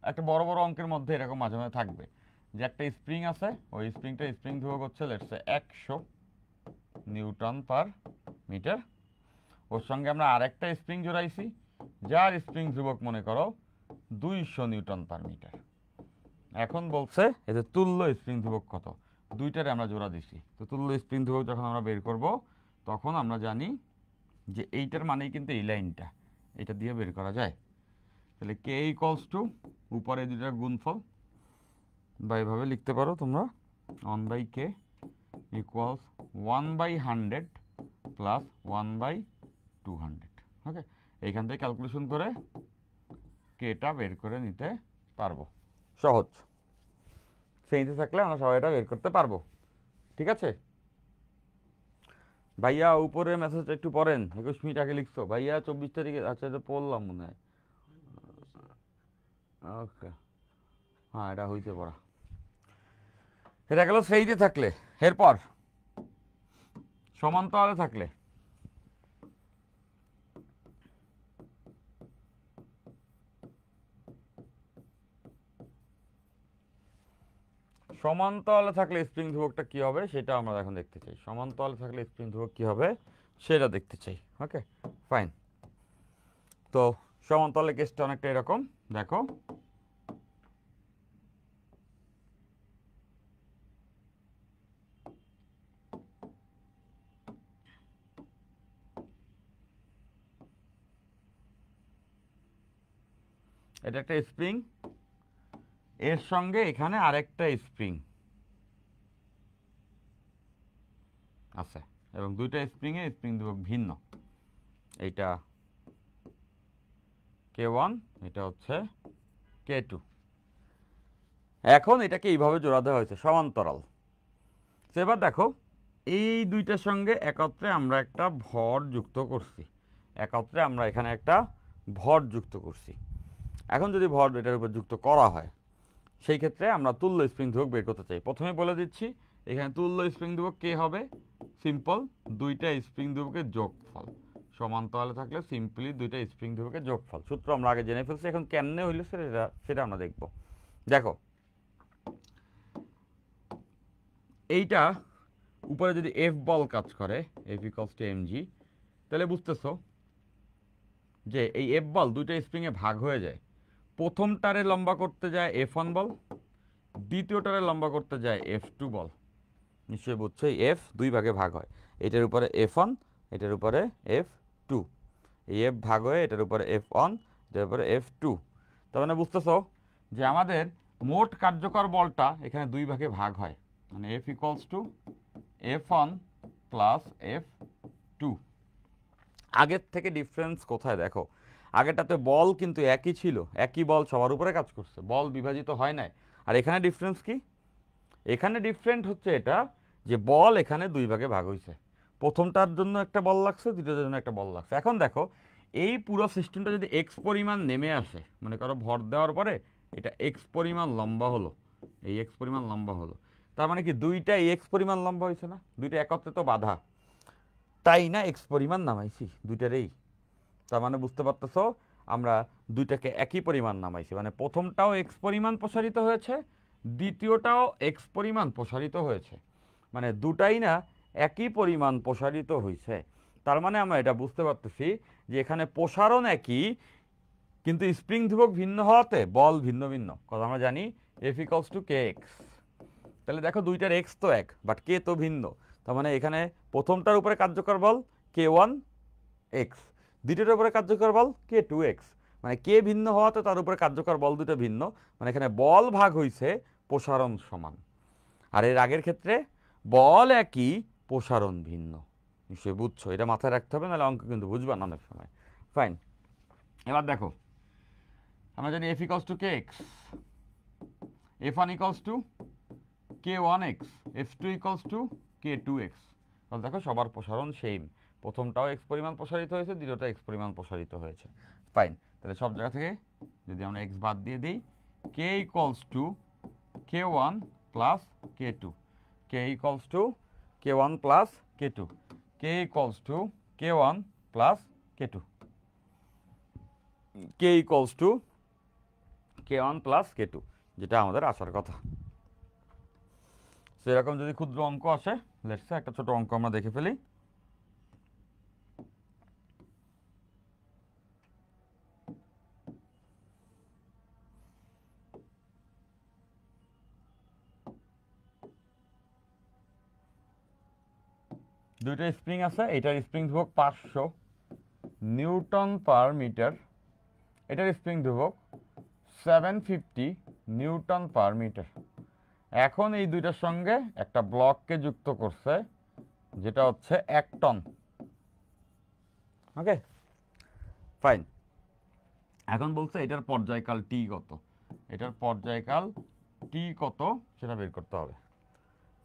একটা বড় বড় অঙ্কের মধ্যে এরকম মাঝে মাঝে থাকবে যে একটা স্প্রিং আছে, ওই স্প্রিংটা স্প্রিং ধ্রুবক হচ্ছে লেটসে 100 নিউটন পার মিটার, ওর সঙ্গে আমরা আরেকটা স্প্রিং জোড়াইছি যার স্প্রিং ধ্রুবক মনে করো 200 নিউটন পার মিটার। এখন বলছে এদের তুল্য স্প্রিং ধ্রুবক কত, দুইটারে আমরা জোড়া দিছি। তো তুল্য স্প্রিং ধ্রুবক যখন আমরা বের করব তখন আমরা জানি যে এইটার মানেই কিন্তু এই লাইনটা, এটা দিয়ে বের করা যায়। তাহলে কে ইকুয়ালস টু উপরে দুইটার গুণফল, বা এভাবে লিখতে পারো তোমরা, 1 by K equals 1 by 100 plus 1 by 200। Okay, এইখান থেকে ক্যালকুলেশন করে কেটা বের করে নিতে পারবো, সহজ। শ্রেণীতে থাকলে আমরা সবাই এটা বের করতে পারবো। ঠিক আছে ভাইয়া, উপরে মেসেজটা একটু পড়েন, 21 মিনিট আগে লিখছো ভাইয়া, 24 তারিখে। আচ্ছা এটা পড়লাম মনে হয়। ওকে হ্যাঁ এটা হইতে পড়া, এটা গেল শ্রেণীতে থাকলে। এরপর সমান্তরালে থাকলে, সমান্তরালে থাকলে স্প্রিং ধ্রুবকটা কি হবে সেটা আমরা এখন দেখতে চাই। সমান্তরালে থাকলে স্প্রিং ধ্রুবক কি হবে সেটা দেখতে চাই। Okay fine. তো সমান্তরালে কেসটা অনেকটা এরকম, দেখো এটা একটা স্প্রিং, এর সঙ্গে এখানে আরেকটা স্প্রিং আছে, এবং দুইটা স্প্রিংয়ে স্প্রিং ধ্রুবক ভিন্ন, এইটা কে ওয়ান, এটা হচ্ছে কে টু। এখন এটাকে এইভাবে জোড়া দেওয়া হয়েছে সমান্তরাল। এবার দেখো এই দুইটার সঙ্গে একত্রে আমরা একটা ভর যুক্ত করছি, একত্রে আমরা এখানে একটা ভর যুক্ত করছি। এখন যদি ভর এটার উপর যুক্ত করা হয় সেই ক্ষেত্রে আমরা তুল্য স্প্রিং ধ্রুবক বের করতে চাই। প্রথমে বলে দিচ্ছি এখানে তুল্য স্প্রিং ধ্রুবক কে হবে, সিম্পল দুইটা স্প্রিং ধ্রুবকের যোগফল। সমান্তরালে থাকলে সিম্পলি দুইটা স্প্রিং ধ্রুবকের যোগফল, সূত্র আমরা আগে জেনে ফেলছি, এখন কেমনে হইলো সেটা আমরা দেখব। দেখো এইটা উপরে যদি এফ বল কাজ করে, এফ ইকুয়ালস টু এমজি, তাহলে বুঝতেছো যে এই এফ বল দুইটা স্প্রিংয়ে ভাগ হয়ে যায়। প্রথমটারে লম্বা করতে যায় F1 বল, দ্বিতীয়টারে লম্বা করতে যায় F2 বল। নিশ্চয়ই বুঝছো এই এফ দুই ভাগে ভাগ হয়, এটার উপরে F1, এটার উপরে F2, এই এফ ভাগ হয়ে এটার উপরে F1, এটার উপরে F2। তার মানে বুঝতেছো যে আমাদের মোট কার্যকর বলটা এখানে দুই ভাগে ভাগ হয়, মানে F equals to F1 plus F2। আগের থেকে ডিফারেন্স কোথায় দেখো, আগেরটাতে বল কিন্তু একই ছিল, একই বল সবার উপরে কাজ করছে, বল বিভাজিত হয় নাই। আর এখানে ডিফারেন্স কি, এখানে ডিফারেন্ট হচ্ছে এটা যে বল এখানে দুই ভাগে ভাগ হয়েছে, প্রথমটার জন্য একটা বল লাগছে, দ্বিতীয়টার জন্য একটা বল লাগছে। এখন দেখো এই পুরো সিস্টেমটা যদি এক্স পরিমাণ নেমে আসে, মনে করো ভর দেওয়ার পরে এটা এক্স পরিমাণ লম্বা হলো, এই এক্স পরিমাণ লম্বা হলো, তার মানে কি দুইটা এক্স পরিমাণ লম্বা হয়েছে না, দুইটা একত্রে তো বাধা, তাই না এক্স পরিমাণ নামাইছি দুইটারেই। তার মানে বুঝতে পারতেছো আমরা দুইটাকে একই পরিমাণ নামাইছি, মানে প্রথমটাও এক্স পরিমাণ প্রসারিত হয়েছে, দ্বিতীয়টাও এক্স পরিমাণ প্রসারিত হয়েছে, মানে দুটাই না একই পরিমাণ প্রসারিত হয়েছে। তার মানে আমরা এটা বুঝতে পারতেছি যে এখানে প্রসারণ একই, কিন্তু স্প্রিং ধ্রুবক ভিন্ন হওয়াতে বল ভিন্ন ভিন্ন। কথা আমরা জানি F equals to K x. তাহলে দেখো দুইটার এক্স তো এক, বাট কে তো ভিন্ন। তার মানে এখানে প্রথমটার উপরে কার্যকর বল কে ওয়ান এক্স, দ্বিতীয়টার উপরে কার্যকর বল কে টু এক্স, মানে কে ভিন্ন হওয়াতে তার উপরে কার্যকর বল দুটো ভিন্ন, মানে এখানে বল ভাগ হয়েছে, প্রসারণ সমান। আর এর আগের ক্ষেত্রে বল একই, প্রসারণ ভিন্ন। নিশ্চয়ই বুঝছো, এটা মাথায় রাখতে হবে, নাহলে অঙ্ক কিন্তু বুঝবা না অনেক সময়। ফাইন, এবার দেখো আমরা জানি F equals to K X, F one equals to K one X, F two equals to K two X. তাহলে দেখো সবার প্রসারণ সেম, প্রথমটাও এক্স পরিমাণ প্রসারিত হয়েছে, দ্বিতীয়টা এক্স পরিমাণ প্রসারিত হয়েছে। ফাইন, তাহলে সব জায়গা থেকে যদি আমরা এক্স বাদ দিয়ে দিই, k equals to K one plus K two, k equals to K one plus K two, k equals to K one plus K two, k equals to K one plus K two, যেটা আমাদের আসার কথা। সেরকম যদি ক্ষুদ্র অঙ্ক আসে, let's say একটা ছোট অঙ্ক আমরা দেখে ফেলি। দুইটা স্প্রিং আছে, এটার স্প্রিং ধ্রুবক 500 নিউটন পার মিটার, এটার স্প্রিং ধ্রুবক 750 নিউটন পার মিটার। এখন এই দুইটার সঙ্গে একটা ব্লককে যুক্ত করছে, যেটা হচ্ছে 1 টন। ওকে ফাইন, এখন বলছে এটার পর্যায়কাল টি কত, এটার পর্যায়কাল টি কত সেটা বের করতে হবে।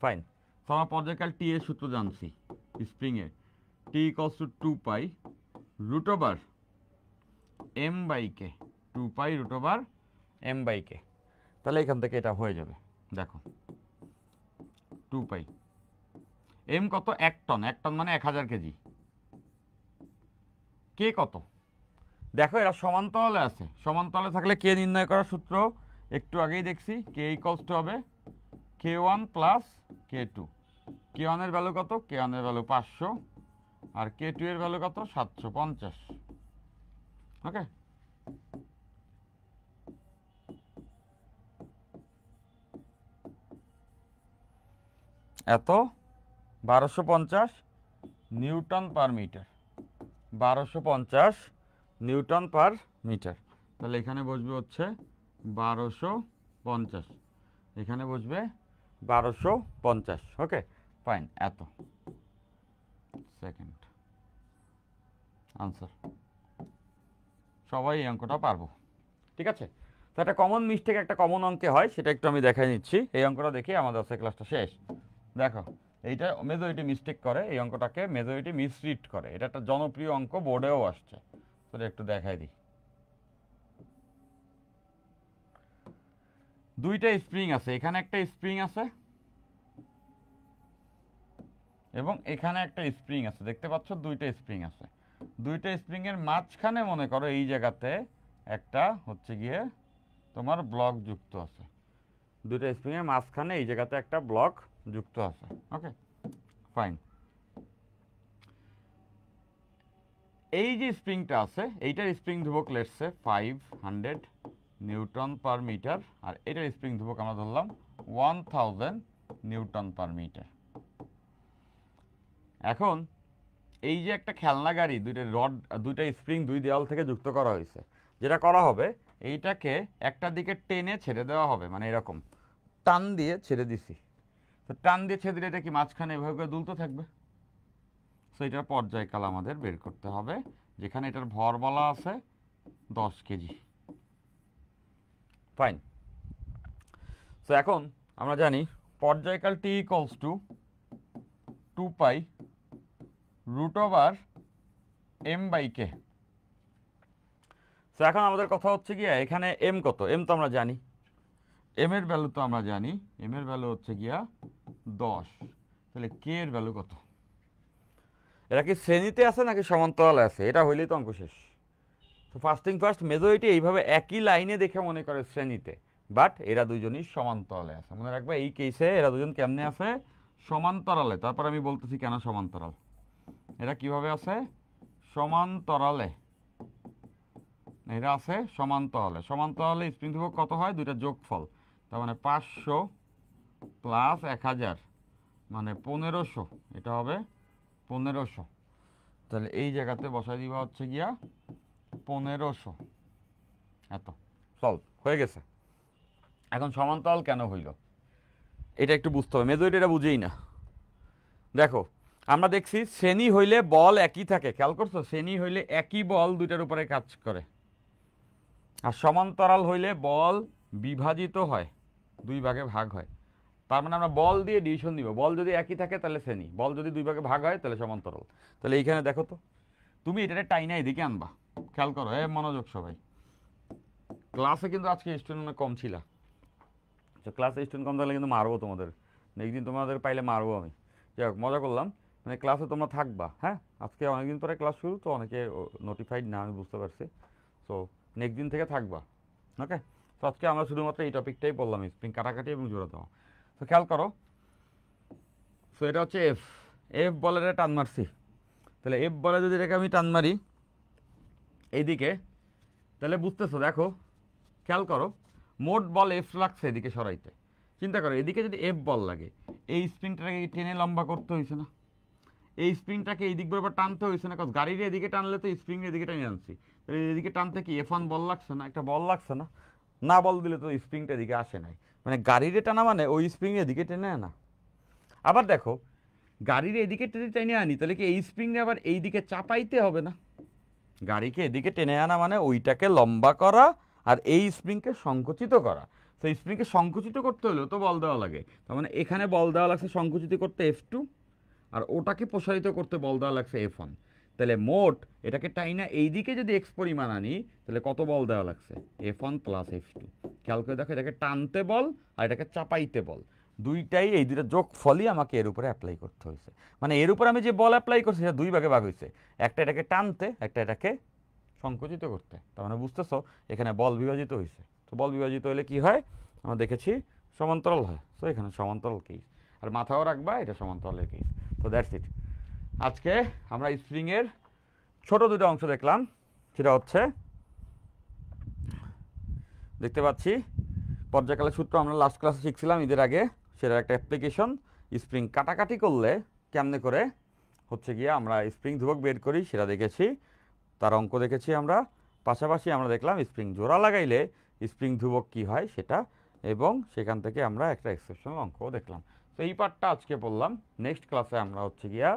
ফাইন, তো আমরা পর্যায়কাল টি এর সূত্র জানছি, স্প্রিং এর T equals to 2 pi root over m by k, 2 pi root over m by k. তাহলে এখান থেকে এটা হয়ে যাবে, দেখো 2 পাই, এম কত 1 টন, 1 টন মানে 1000 কেজি, কে কত দেখো এরা সমান্তরালে আছে, সমান্তরালে থাকলে কে নির্ণয় করার সূত্র একটু আগেই দেখছি, কে ইকুয়ালস টু হবে কে ওয়ান প্লাস কে টু। কে ওয়ানের ভ্যালু কত, কে ওয়ানের ভ্যালু 500, আর কে টু এর ভ্যালু কত 750। ওকে, এত 1250 newton per metre, 1250 newton per metre. তাহলে এখানে বসবে হচ্ছে 1250, এখানে বসবে 1250। ওকে ফাইন, এত সেকেন্ড আনসার। সবাই এই অঙ্কটা পারবো, ঠিক আছে। তো একটা কমন মিস্টেক একটা কমন অঙ্কে হয়, সেটা একটু আমি দেখাই নিচ্ছি। এই অঙ্কটা দেখে আমাদের আজকে ক্লাসটা শেষ। দেখো এইটা মেজরিটি মিস্টেক করে, এই অঙ্কটাকে মেজরিটি মিসরিড করে, এটা একটা জনপ্রিয় অঙ্ক, বোর্ডেও আসছে, সেটা একটু দেখাই দিই। দুইটা স্প্রিং আছে, এখানে একটা স্প্রিং আছে এবং এখানে একটা স্প্রিং আছে, দেখতে পাচ্ছ দুইটা স্প্রিং আছে। দুইটা স্প্রিং এর মাঝখানে মনে করো এই জায়গাতে একটা হচ্ছে গিয়ে তোমার ব্লক যুক্ত আছে, দুইটা স্প্রিং এর মাঝখানে এই জায়গাতে একটা ব্লক যুক্ত আছে। ওকে ফাইন, এই যে স্প্রিংটা আছে এইটার স্প্রিং ধ্রুবক let's say 500 newton per metre, আর এটার স্প্রিং ধ্রুবক আমরা ধরলাম 1000 নিউটন পার মিটার। এখন এই যে একটা খেলনা গাড়ি, দুইটা রড, দুইটা স্প্রিং দুই দেওয়াল থেকে যুক্ত করা হয়েছে, যেটা করা হবে এইটাকে একটা দিকে টেনে ছেড়ে দেওয়া হবে, মানে এরকম টান দিয়ে ছেড়ে দিছি। তো টান দিয়ে ছেড়ে দিলে এটা কি মাঝখানে এভাবে করে দুলতে থাকবে। সো এটার পর্যায়কাল আমাদের বের করতে হবে, যেখানে এটার ভর বলা আছে 10 কেজি। ফাইন। সো এখন আমরা জানি পর্যায়কাল T equals to 2 pi root over m by k. So এখন আমাদের কথা হচ্ছে গিয়া এখানে এম কত, এম তো আমরা জানি, এম এর ভ্যালু তো আমরা জানি, এম এর ভ্যালু হচ্ছে গিয়া 10। তাহলে কে এর ভ্যালু কত? এটা কি শ্রেণীতে আছে নাকি সমান্তরালে আছে, এটা হইলেই তো অঙ্ক শেষ। তো ফার্স্ট থিং ফার্স্ট, মেজরিটি এইভাবে একই লাইনে দেখে মনে করে শ্রেণীতে, বাট এরা দুজনই সমান্তরালে আছে। মনে রাখবে এই কেসে এরা দুজন কেমনে আছে, সমান্তরালে। তারপর আমি বলতেছি কেন সমান্তরাল, এরা কিভাবে আছে, সমান্তরালে। এরা আছে সমান্তরালে। সমান্তরালে স্প্রিং ধ্রুবক কত হয়, দুইটা যোগফল, তার মানে 500 প্লাস 1000 মানে 1500, এটা হবে 1500। তাহলে এই জায়গাতে বসাই দিবা হচ্ছে গিয়া 1500, এত সলভ হয়ে গেছে। এখন সমান্তরাল কেন হইল এটা একটু বুঝতে হবে, মেজরিটি এটা বুঝেই না। দেখো আমরা দেখছি শ্রেণী হইলে বল একই থাকে, খেয়াল করছো, শ্রেণী হইলে একই বল দুইটার উপরে কাজ করে। আর সমান্তরাল হইলে বল বিভাজিত হয়, দুই ভাগে ভাগ হয়। তার মানে আমরা বল দিয়ে ডিভিশন দিব, বল যদি একই থাকে তাহলে শ্রেণী, বল যদি দুই ভাগে ভাগ হয় তাহলে সমান্তরাল। তাহলে এইখানে দেখো তো, তুমি এটারে টাইনা এদিকে আনবা, খেয়াল করো, মনোযোগ সবাই। ক্লাসে কিন্তু আজকে স্টুডেন্ট কম ছিল, তো ক্লাসে স্টুডেন্ট কম থাকলে কিন্তু মারবো তোমাদের, একদিন তোমাদের পাইলে মারবো আমি। যাই হোক, মজা করলাম, মানে ক্লাসে তোমরা থাকবা। হ্যাঁ, আজকে অনেকদিন পরে ক্লাস শুরু, তো অনেকে নোটিফাইড না, আমি বুঝতে পারছি। সো নেক্সট দিন থেকে থাকবা, ওকে। তো আজকে আমরা শুধুমাত্র এই টপিকটাই বললাম, স্প্রিং কাটাকাটি এবং জোড়া দেওয়া। তো খেয়াল করো, সো এটা হচ্ছে এফ, এফ বলে টান মারছি। তাহলে এফ বলে যদি এটাকে আমি টান মারি এইদিকে, তাহলে বুঝতেছো, দেখো খেয়াল করো, মোট বল এফ লাগছে এদিকে সরাইতে। চিন্তা করো, এদিকে যদি এফ বল লাগে, এই স্প্রিংটাকে টেনে লম্বা করতে হয়েছে না, এই স্প্রিংটাকে এই দিক বরাবর টানতে হয়েছে না, কারণ গাড়ির এদিকে টানলে তো স্প্রিং এদিকে টেনে আনছি, তাহলে এদিকে টানতে কি এফ ওয়ান বল লাগছে না, একটা বল লাগছে না, না বল দিলে তো স্প্রিংটা এদিকে আসে নাই, মানে গাড়িরে টানা মানে ওই স্প্রিং এদিকে টেনে আনা। আবার দেখো, গাড়ির এদিকে টেনে আনি, তাহলে কি এই স্প্রিংটা আবার এই দিকে চাপাইতে হবে না, গাড়িকে এদিকে টেনে আনা মানে ওইটাকে লম্বা করা আর এই স্প্রিংকে সংকুচিত করা। তো স্প্রিংকে সংকুচিত করতে হলেও তো বল দেওয়া লাগে, তার মানে এখানে বল দেওয়া লাগছে সংকুচিত করতে F2, আর ওটাকে প্রসারিত করতে বল দেওয়া লাগছে F1। তাহলে মোট এটাকে টাইনা এইদিকে যদি এক্স পরিমাণ আনি, তাহলে কত বল দেওয়া লাগছে, F1 প্লাস F2। খেয়াল করে দেখো, এটাকে টানতে বল আর এটাকে চাপাইতে বল, দুইটাই, এই দুইটা যোগ ফলই আমাকে এর উপরে অ্যাপ্লাই করতে হয়েছে। মানে এর উপর আমি যে বল অ্যাপ্লাই করছি সেটা দুই ভাগে ভাগ হয়েছে, একটা এটাকে টানতে, একটা এটাকে সংকুচিত করতে। তার মানে বুঝতেছো, এখানে বল বিভাজিত হয়েছে। তো বল বিভাজিত হলে কি হয়, আমরা দেখেছি সমান্তরাল হয়। তো এখানে সমান্তরাল কেস, আর মাথাও রাখবা এটা সমান্তরালের কেস। তো দ্যাটস ইট। আজকে আমরা স্প্রিংয়ের ছোট দুটো অংশ দেখলাম, সেটা হচ্ছে দেখতে পাচ্ছি পর্যায়কালের সূত্র আমরা লাস্ট ক্লাসে শিখছিলাম ঈদের আগে, সেটার একটা অ্যাপ্লিকেশন, স্প্রিং কাটাকাটি করলে কেমনে করে হচ্ছে গিয়ে আমরা স্প্রিং ধ্রুবক বের করি সেটা দেখেছি, তার অঙ্ক দেখেছি আমরা। পাশাপাশি আমরা দেখলাম স্প্রিং জোড়া লাগাইলে স্প্রিং ধ্রুবক কী হয় সেটা, এবং সেখান থেকে আমরা একটা এক্সেপশনাল অঙ্কও দেখলাম। তো এই পার্টটা আজকে পড়লাম। নেক্সট ক্লাসে আমরা হচ্ছে গিয়া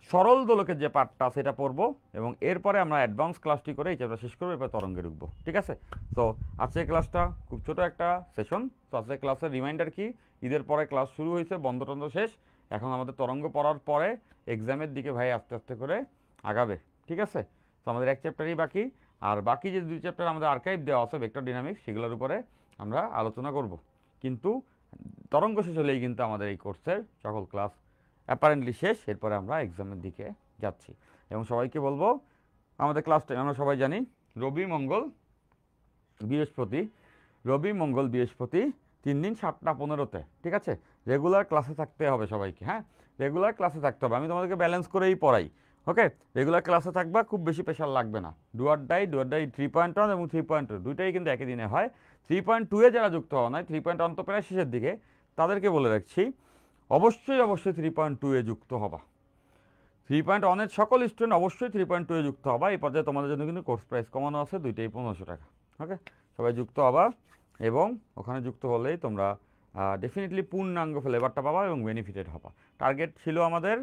সরল দোলকের যে পার্টটা সেটা পড়বো, এবং এরপরে আমরা অ্যাডভান্স ক্লাসটি করে এই চ্যাপ্টার শেষ করবো, এরপর তরঙ্গে ঢুকবো, ঠিক আছে। তো আজকের ক্লাসটা খুব ছোট একটা সেশন। তো আজকের ক্লাসের রিমাইন্ডার কি, ঈদের পরে ক্লাস শুরু হয়েছে, বন্ধ টন্ধ শেষ, এখন আমাদের তরঙ্গ পড়ার পরে এক্সামের দিকে ভাই আস্তে আস্তে করে আগাবে, ঠিক আছে। তো আমাদের এক চ্যাপ্টারই বাকি, আর বাকি যে দুই চ্যাপ্টার আমাদের আর্কাইভ দেওয়া আছে ভেক্টর ডাইনামিক্স, সেগুলোর উপরে আমরা আলোচনা করব। কিন্তু তরঙ্গ শেষ হলেই কিন্তু আমাদের এই কোর্সের সকল ক্লাস অ্যাপারেন্টলি শেষ, এরপরে আমরা এক্সামের দিকে যাচ্ছি। এবং সবাইকে বলবো, আমাদের ক্লাস টাইম আমরা সবাই জানি রবি মঙ্গল বৃহস্পতি, রবি মঙ্গল বৃহস্পতি 3 দিন 7টা 15-তে, ঠিক আছে। রেগুলার ক্লাসে থাকতে হবে সবাইকে, হ্যাঁ রেগুলার ক্লাসে থাকতে হবে। আমি তোমাদেরকে ব্যালেন্স করেই পড়াই, ওকে। রেগুলার ক্লাসে থাকবা, খুব বেশি প্রেশার লাগবে না। ডু অর ডাই 3.1 এবং 3.2 দুইটাই কিন্তু একই দিনে হয়। 3.2-এ যারা যুক্ত হওয়া নয়, 3.1 তো প্রায় শেষের দিকে, তাদেরকে বলে রাখছি অবশ্যই 3.2-এ যুক্ত হবা। 3.1-এর সকল স্টুডেন্ট অবশ্যই 3.2-এ যুক্ত হবা। এই পর্যায়ে তোমাদের জন্য কিন্তু কোর্স প্রাইস কমানো আছে, দুইটাই 1500 টাকা, ওকে, সবাই যুক্ত হবা এবং ওখানে যুক্ত হলেই তোমরা ডেফিনেটলি পূর্ণাঙ্গ ফ্লেভারটা পাবা এবং বেনিফিটেড হবা। টার্গেট ছিল আমাদের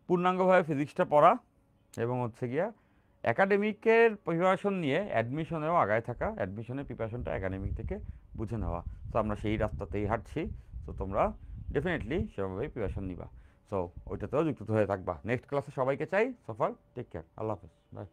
পূর্ণাঙ্গভাবে ফিজিক্সটা পড়া এবং হচ্ছে গিয়া একাডেমিকের প্রিপারেশন নিয়ে অ্যাডমিশনেও আগায় থাকা, অ্যাডমিশনের প্রিপারেশনটা একাডেমিক থেকে বুঝে নেওয়া। তো আমরা সেই রাস্তাতেই হাঁটছি। তো তোমরা ডেফিনেটলি সেভাবেই প্রিপারেশন নিবা। সো ওইটাতেও যুক্ত হয়ে থাকবা। নেক্সট ক্লাসে সবাইকে চাই। সফল, টেক কেয়ার, আল্লাহ হাফেজ, বাই।